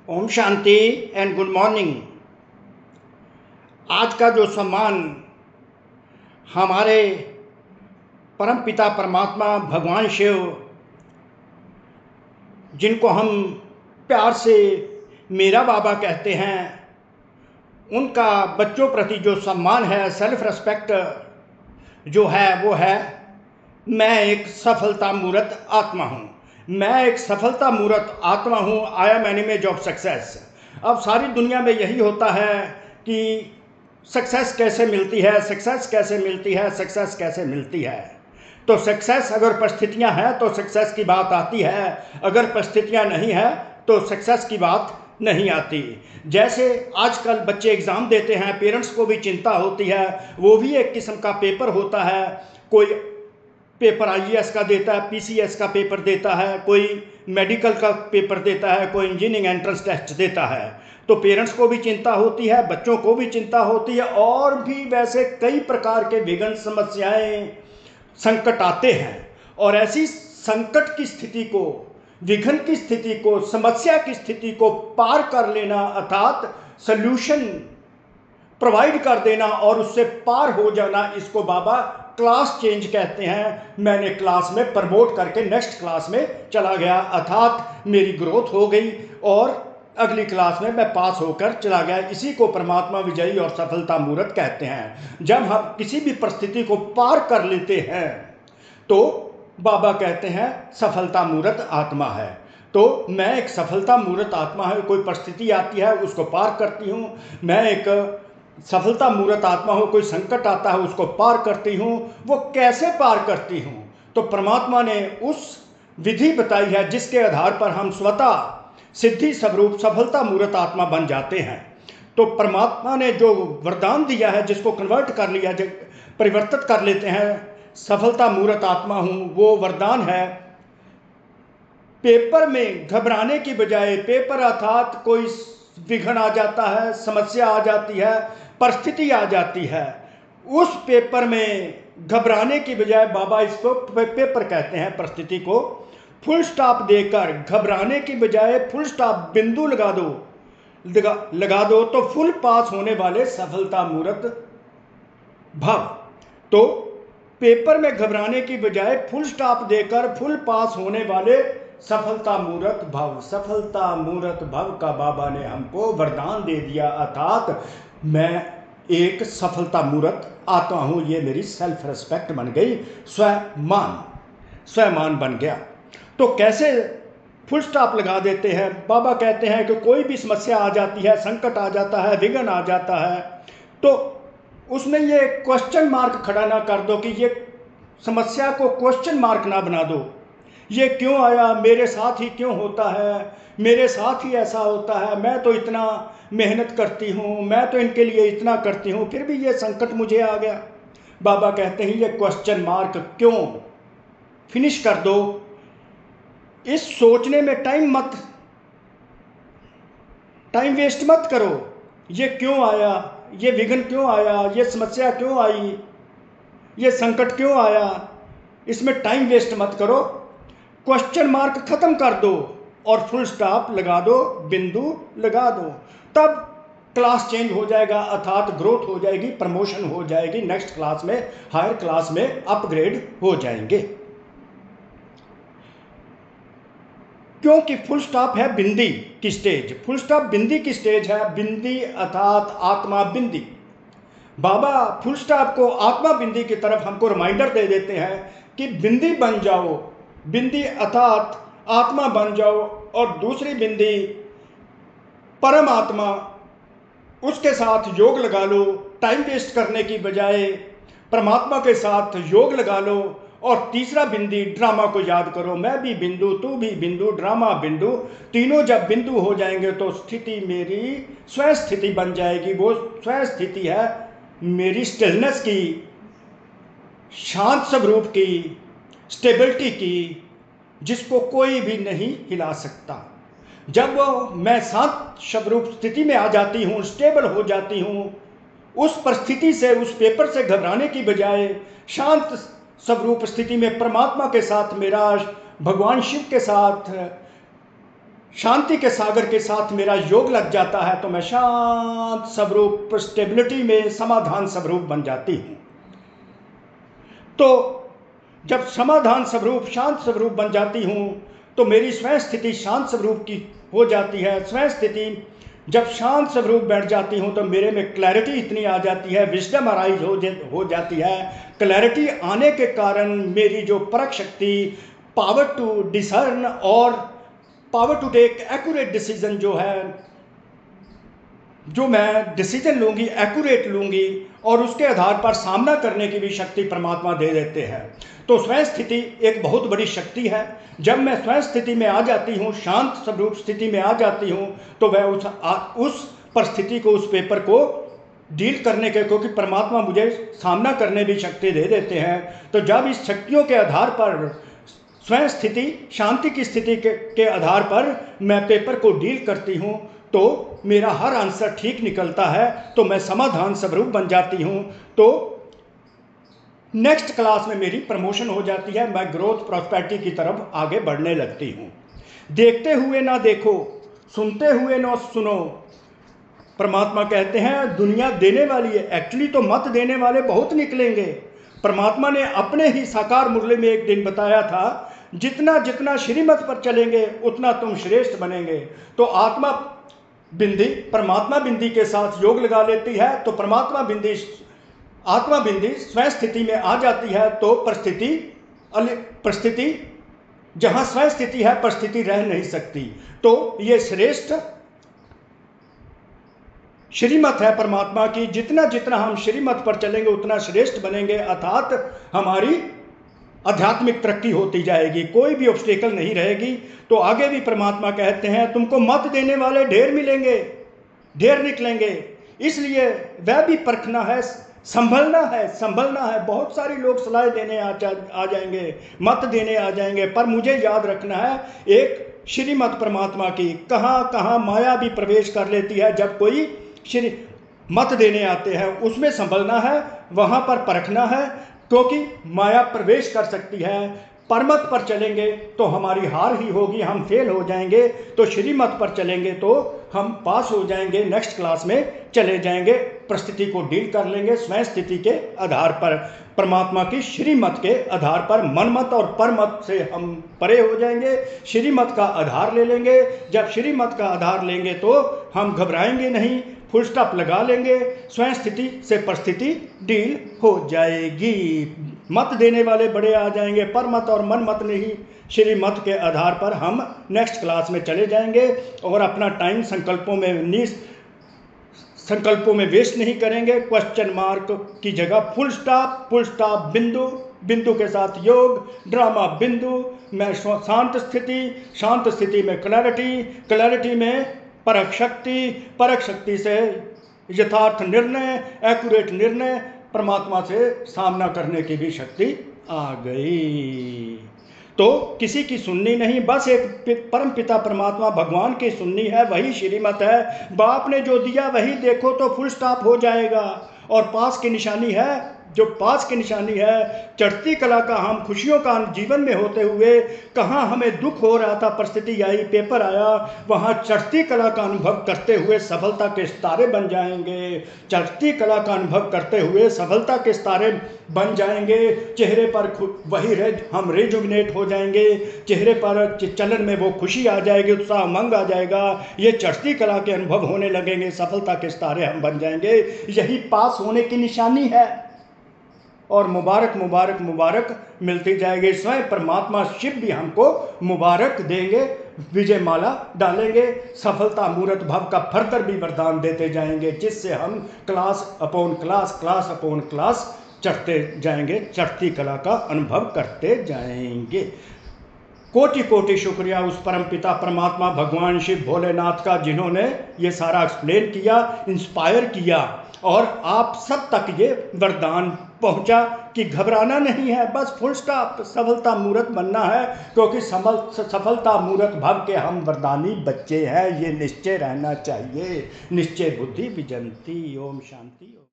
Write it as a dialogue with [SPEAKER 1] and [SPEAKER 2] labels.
[SPEAKER 1] ओम शांति and good morning. आज का जो सम्मान हमारे परम पिता परमात्मा भगवान शिव, जिनको हम प्यार से मेरा बाबा कहते हैं, उनका बच्चों प्रति जो सम्मान है, सेल्फ रिस्पेक्ट जो है वो है मैं एक सफलता मूर्त आत्मा हूँ। मैं एक सफलता मूर्त आत्मा हूँ। I am an image of success. अब सारी दुनिया में यही होता है कि सक्सेस कैसे मिलती है, सक्सेस कैसे मिलती है, सक्सेस कैसे मिलती है। तो सक्सेस अगर परिस्थितियां हैं तो सक्सेस की बात आती है, अगर परिस्थितियां नहीं है तो सक्सेस की बात नहीं आती। जैसे आजकल बच्चे एग्ज़ाम देते हैं, पेरेंट्स को भी चिंता होती है, वो भी एक किस्म का पेपर होता है। कोई पेपर आईएएस का देता है, पीसीएस का पेपर देता है, कोई मेडिकल का पेपर देता है, कोई इंजीनियरिंग एंट्रेंस टेस्ट देता है। तो पेरेंट्स को भी चिंता होती है, बच्चों को भी चिंता होती है, और भी वैसे कई प्रकार के विघ्न, समस्याएं, संकट आते हैं। और ऐसी संकट की स्थिति को, विघ्न की स्थिति को, समस्या की स्थिति को पार कर लेना, अर्थात सल्यूशन प्रोवाइड कर देना और उससे पार हो जाना, इसको बाबा क्लास चेंज कहते हैं। मैंने क्लास में प्रमोट करके नेक्स्ट क्लास में चला गया, अर्थात मेरी ग्रोथ हो गई और अगली क्लास में मैं पास होकर चला गया। इसी को परमात्मा विजयी और सफलता मूर्त कहते हैं। जब हम किसी भी परिस्थिति को पार कर लेते हैं तो बाबा कहते हैं सफलता मूर्त आत्मा है। तो मैं एक सफलता मूर्त आत्मा है। कोई परिस्थिति आती है उसको पार करती हूँ। मैं एक सफलता मूर्त आत्मा हूँ। कोई संकट आता है उसको पार करती हूँ। वो कैसे पार करती हूँ? तो परमात्मा ने उस विधि बताई है जिसके आधार पर हम स्वतः सिद्धि स्वरूप सफलता मूर्त आत्मा बन जाते हैं। तो परमात्मा ने जो वरदान दिया है, जिसको कन्वर्ट कर लिया, परिवर्तित कर लेते हैं, सफलता मूर्त आत्मा हूँ, वो वरदान है पेपर में घबराने की बजाय, पेपर अर्थात कोई विघ्न आ जाता है, समस्या आ जाती है, परिस्थिति आ जाती है, उस पेपर में घबराने की बजाय, बाबा इसको पेपर कहते हैं परिस्थिति को, फुल स्टॉप देकर, घबराने की बजाय फुल स्टॉप बिंदु लगा दो तो फुल पास होने वाले सफलता मूर्त भव। तो पेपर में घबराने की बजाय फुल स्टॉप देकर फुल पास होने वाले सफलता मूर्त भव, सफलता मूर्त भव का बाबा ने हमको वरदान दे दिया, अर्थात मैं एक सफलता मूर्त आत्मा हूं। ये मेरी सेल्फ रिस्पेक्ट बन गई, स्वमान बन गया। तो कैसे फुल स्टॉप लगा देते हैं? बाबा कहते हैं कि कोई भी समस्या आ जाती है, संकट आ जाता है, विघ्न आ जाता है, तो उसमें ये क्वेश्चन मार्क खड़ा ना कर दो कि ये समस्या को क्वेश्चन मार्क ना बना दो। ये क्यों आया, मेरे साथ ही क्यों होता है, मेरे साथ ही ऐसा होता है, मैं तो इतना मेहनत करती हूँ, मैं तो इनके लिए इतना करती हूँ, फिर भी ये संकट मुझे आ गया। बाबा कहते हैं ये क्वेश्चन मार्क क्यों, फिनिश कर दो। इस सोचने में टाइम वेस्ट मत करो। ये क्यों आया, ये विघ्न क्यों आया, ये समस्या क्यों आई, ये संकट क्यों आया, इसमें टाइम वेस्ट मत करो। क्वेश्चन मार्क खत्म कर दो और फुल स्टॉप लगा दो, बिंदु लगा दो। तब क्लास चेंज हो जाएगा, अर्थात ग्रोथ हो जाएगी, प्रमोशन हो जाएगी, नेक्स्ट क्लास में, हायर क्लास में अपग्रेड हो जाएंगे। क्योंकि फुल स्टॉप है बिंदी की स्टेज, फुल स्टॉप बिंदी की स्टेज है। बिंदी अर्थात आत्मा बिंदी। बाबा फुल स्टॉप को आत्मा बिंदी की तरफ हमको रिमाइंडर दे देते हैं कि बिंदी बन जाओ, बिंदी अर्थात आत्मा बन जाओ, और दूसरी बिंदी परमात्मा, उसके साथ योग लगा लो। टाइम वेस्ट करने की बजाय परमात्मा के साथ योग लगा लो। और तीसरा बिंदी ड्रामा को याद करो, मैं भी बिंदु, तू भी बिंदु, ड्रामा बिंदु, तीनों जब बिंदु हो जाएंगे तो स्थिति मेरी स्वयं स्थिति बन जाएगी। वो स्वयं स्थिति है मेरी स्टिलनेस की, शांत स्वरूप की, स्टेबिलिटी की, जिसको कोई भी नहीं हिला सकता। जब मैं शांत स्वरूप स्थिति में आ जाती हूँ, स्टेबल हो जाती हूँ, उस परिस्थिति से, उस पेपर से घबराने की बजाय शांत स्वरूप स्थिति में परमात्मा के साथ, मेरा भगवान शिव के साथ शांति के सागर के साथ मेरा योग लग जाता है तो मैं शांत स्वरूप स्टेबिलिटी में समाधान स्वरूप बन जाती हूँ। तो जब समाधान स्वरूप शांत स्वरूप बन जाती हूँ तो मेरी स्वयं स्थिति शांत स्वरूप की हो जाती है। स्वयं स्थिति जब शांत स्वरूप बैठ जाती हूँ तो मेरे में क्लैरिटी इतनी आ जाती है, विजडम अराइज हो जाती है। क्लैरिटी आने के कारण मेरी जो परख शक्ति, पावर टू डिसर्न और power to take accurate decision जो है, जो मैं डिसीजन लूंगी एक्यूरेट लूंगी और उसके आधार पर सामना करने की भी शक्ति परमात्मा दे देते हैं। तो स्वयं स्थिति एक बहुत बड़ी शक्ति है। जब मैं स्वयं स्थिति में आ जाती हूँ, शांत स्वरूप स्थिति में आ जाती हूँ, तो वह उस परिस्थिति को, उस पेपर को डील करने के, क्योंकि परमात्मा मुझे सामना करने भी शक्ति दे देते हैं। तो जब इस शक्तियों के आधार पर स्वयं स्थिति, शांति की स्थिति के आधार पर मैं पेपर को डील करती हूँ तो मेरा हर आंसर ठीक निकलता है, तो मैं समाधान स्वरूप बन जाती हूँ। तो नेक्स्ट क्लास में मेरी प्रमोशन हो जाती है, मैं ग्रोथ प्रॉस्पेरिटी की तरफ आगे बढ़ने लगती हूँ। देखते हुए ना देखो, सुनते हुए ना सुनो। परमात्मा कहते हैं दुनिया देने वाली है, एक्चुअली तो मत देने वाले बहुत निकलेंगे। परमात्मा ने अपने ही साकार मुरली में एक दिन बताया था, जितना जितना श्रीमत पर चलेंगे उतना तुम श्रेष्ठ बनेंगे। तो आत्मा बिंदी परमात्मा बिंदी के साथ योग लगा लेती है, तो परमात्मा बिंदी आत्मा बिंदी स्वयं स्थिति में आ जाती है, तो परिस्थिति जहां स्वयं स्थिति है परिस्थिति रह नहीं सकती। तो ये श्रेष्ठ श्रीमत है परमात्मा की, जितना जितना हम श्रीमत पर चलेंगे उतना श्रेष्ठ बनेंगे, अर्थात हमारी आध्यात्मिक तरक्की होती जाएगी, कोई भी ऑब्स्टेकल नहीं रहेगी। तो आगे भी परमात्मा कहते हैं तुमको मत देने वाले ढेर मिलेंगे, ढेर निकलेंगे, इसलिए वह भी परखना है, संभलना है। बहुत सारे लोग सलाह देने आ जाएंगे, मत देने आ जाएंगे, पर मुझे याद रखना है एक श्रीमत परमात्मा की। कहाँ कहाँ माया भी प्रवेश कर लेती है, जब कोई श्री मत देने आते हैं उसमें संभलना है, वहाँ पर परखना है, क्योंकि माया प्रवेश कर सकती है। परमत पर चलेंगे तो हमारी हार ही होगी, हम फेल हो जाएंगे। तो श्रीमत पर चलेंगे तो हम पास हो जाएंगे, नेक्स्ट क्लास में चले जाएंगे, परिस्थिति को डील कर लेंगे स्वयं स्थिति के आधार पर, परमात्मा की श्रीमत के आधार पर। मनमत और परमत से हम परे हो जाएंगे, श्रीमत का आधार ले लेंगे। जब श्रीमत का आधार लेंगे तो हम घबराएंगे नहीं, फुल स्टॉप लगा लेंगे, स्वयं स्थिति से परिस्थिति डील हो जाएगी। मत देने वाले बड़े आ जाएंगे, पर मत और मन मत नहीं, श्री मत के आधार पर हम नेक्स्ट क्लास में चले जाएंगे और अपना टाइम संकल्पों में वेस्ट नहीं करेंगे। क्वेश्चन मार्क की जगह फुल स्टॉप, बिंदु के साथ योग, ड्रामा बिंदु में शांत स्थिति में क्लैरिटी में परख शक्ति से यथार्थ निर्णय, एक्यूरेट निर्णय, परमात्मा से सामना करने की भी शक्ति आ गई। तो किसी की सुननी नहीं, बस एक परम पिता परमात्मा भगवान की सुननी है, वही श्रीमत है। बाप ने जो दिया वही देखो तो फुल स्टॉप हो जाएगा। और पास की निशानी है, जो पास की निशानी है चढ़ती कला का, हम खुशियों का जीवन में होते हुए कहाँ हमें दुख हो रहा था, परिस्थिति आई, पेपर आया, वहाँ चढ़ती कला का अनुभव करते हुए सफलता के सितारे बन जाएंगे। चढ़ती कला का अनुभव करते हुए सफलता के सितारे बन जाएंगे। चेहरे पर वही हम रिजुविनेट हो जाएंगे, चेहरे पर चलन में वो खुशी आ जाएगी, उत्साह उमंग आ जाएगा, ये चढ़ती कला के अनुभव होने लगेंगे, सफलता के सितारे हम बन जाएंगे। यही पास होने की निशानी है और मुबारक मिलती जाएगी। स्वयं परमात्मा शिव भी हमको मुबारक देंगे, विजय माला डालेंगे, सफलता मूर्त भाव का फर्दर भी वरदान देते जाएंगे, जिससे हम क्लास अपॉन क्लास चढ़ते जाएंगे, चढ़ती कला का अनुभव करते जाएंगे। कोटि कोटि शुक्रिया उस परम पिता परमात्मा भगवान शिव भोलेनाथ का, जिन्होंने ये सारा एक्सप्लेन किया, इंस्पायर किया और आप सब तक ये वरदान पहुंचा कि घबराना नहीं है, बस फुल स्टॉप, सफलता मूर्त बनना है, क्योंकि सफलता मूर्त भाव के हम वरदानी बच्चे हैं। ये निश्चय रहना चाहिए, निश्चय बुद्धि विजंती। ओम शांति।